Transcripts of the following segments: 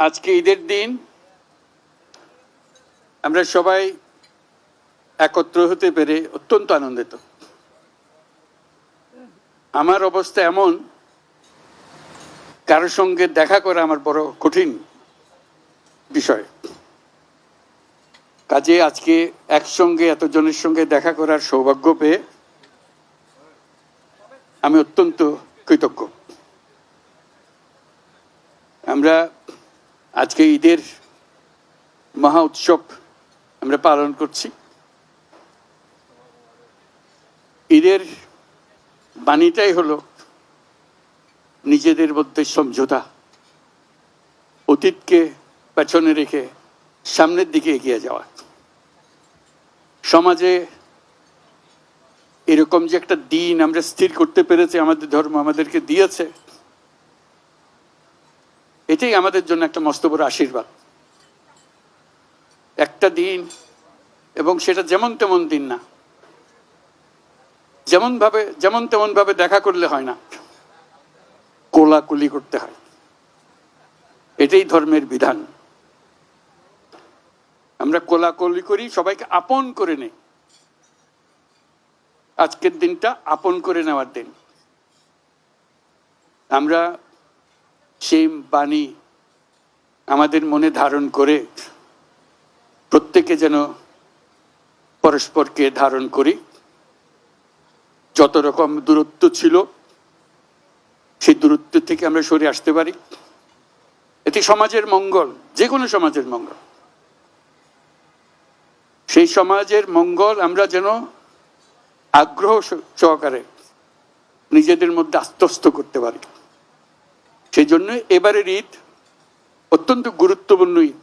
আজকে ঈদের দিন আমরা সবাই একত্র হতে পেরে অত্যন্ত আনন্দিত। আমার অবস্থা এমন, কারোর সঙ্গে দেখা করা আমার বড় কঠিন বিষয়। কাজে আজকে একসঙ্গে এতজনের সঙ্গে দেখা করার সৌভাগ্য পেয়ে আমি অত্যন্ত কৃতজ্ঞ। আমরা আজকে ঈদের মহা উৎসব আমরা পালন করছি। ঈদের বাণীটাই হলো নিজেদের মধ্যে সমঝোতা, অতীতকে পেছনে রেখে সামনের দিকে এগিয়ে যাওয়া। সমাজে এরকম যে একটা দিন আমরা স্থির করতে পেরেছি, আমাদের ধর্ম আমাদেরকে দিয়েছে, এটাই আমাদের জন্য একটা মস্ত বড় আশীর্বাদ। একটা দিন, এবং সেটা যেমন তেমন দিন না, যেমন তেমন ভাবে দেখা করলে হয় না, কোলাকুলি করতে হয়। এটাই ধর্মের বিধান। আমরা কোলাকুলি করি, সবাইকে আপন করে নেই। আজকের দিনটা আপন করে নেওয়ার দিন। আমরা সেই বাণী আমাদের মনে ধারণ করে প্রত্যেকে যেন পরস্পরকে ধারণ করি। যত রকম দূরত্ব ছিল সেই দূরত্ব থেকে আমরা সরে আসতে পারি। এটি সমাজের মঙ্গল, যে কোনো সমাজের মঙ্গল। সেই সমাজের মঙ্গল আমরা যেন আগ্রহ সহকারে নিজেদের মধ্যে আত্মস্থ করতে পারি। সেই জন্য এবারের ঈদ অত্যন্ত গুরুত্বপূর্ণ ঈদ,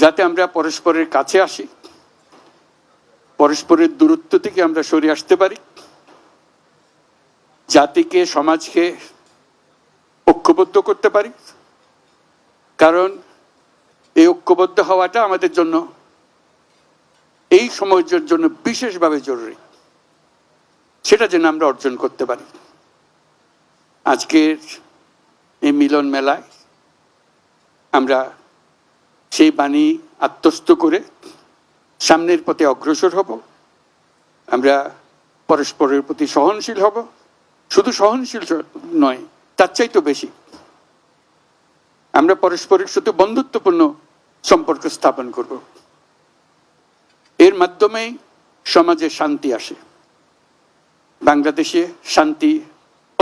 যাতে আমরা পরস্পরের কাছে আসি, পরস্পরের দূরত্ব থেকে আমরা সরে আসতে পারি, জাতিকে সমাজকে ঐক্যবদ্ধ করতে পারি। কারণ এই ঐক্যবদ্ধ হওয়াটা আমাদের জন্য, এই সমাজের জন্য বিশেষভাবে জরুরি। সেটা যেন আমরা অর্জন করতে পারি। আজকের এই মিলন মেলায় আমরা সেই বাণী আত্মস্থ করে সামনের পথে অগ্রসর হব। আমরা পরস্পরের প্রতি সহনশীল হব। শুধু সহনশীল নয়, তার চাইতে বেশি আমরা পরস্পরের সাথে বন্ধুত্বপূর্ণ সম্পর্ক স্থাপন করব। এর মাধ্যমেই সমাজে শান্তি আসে। বাংলাদেশে শান্তি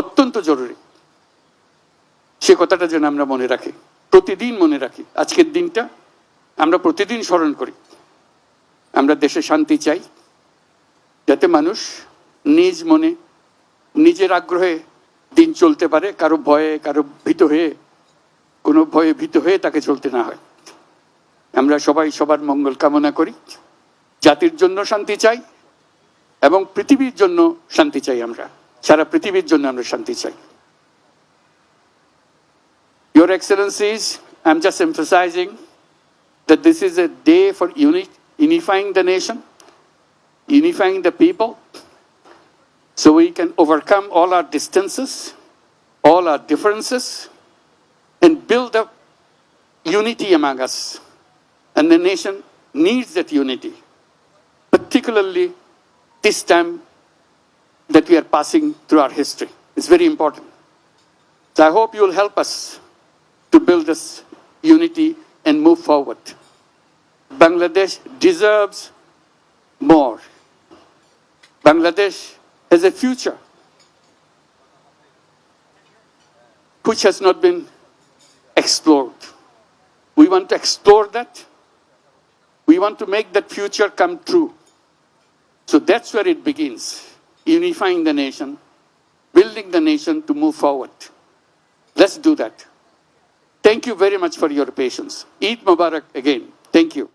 অত্যন্ত জরুরি। সে কথাটা যেন আমরা মনে রাখি, প্রতিদিন মনে রাখি। আজকের দিনটা আমরা প্রতিদিন স্মরণ করি। আমরা দেশে শান্তি চাই, যাতে মানুষ নিজ মনে নিজের আগ্রহে দিন চলতে পারে, কারো ভয়ে কোনো ভয়ে ভীত হয়ে তাকে চলতে না হয়। আমরা সবাই সবার মঙ্গল কামনা করি। জাতির জন্য শান্তি চাই এবং পৃথিবীর জন্য শান্তি চাই। আমরা সারা পৃথিবীর জন্য আমরা শান্তি চাই। Your Excellencies, I'm just emphasizing that this is a day for unifying the nation, unifying the people, so we can overcome all our distances, all our differences, and build up unity among us. And the nation needs that unity, particularly this time that we are passing through our history. It's very important. So I hope you will help us to build this unity and move forward. Bangladesh deserves more. Bangladesh has a future which has not been explored. We want to explore that. We want to make that future come true. So that's where it begins, unifying the nation, building the nation to move forward. Let's do that. Thank you very much for your patience. Eid Mubarak again. Thank you.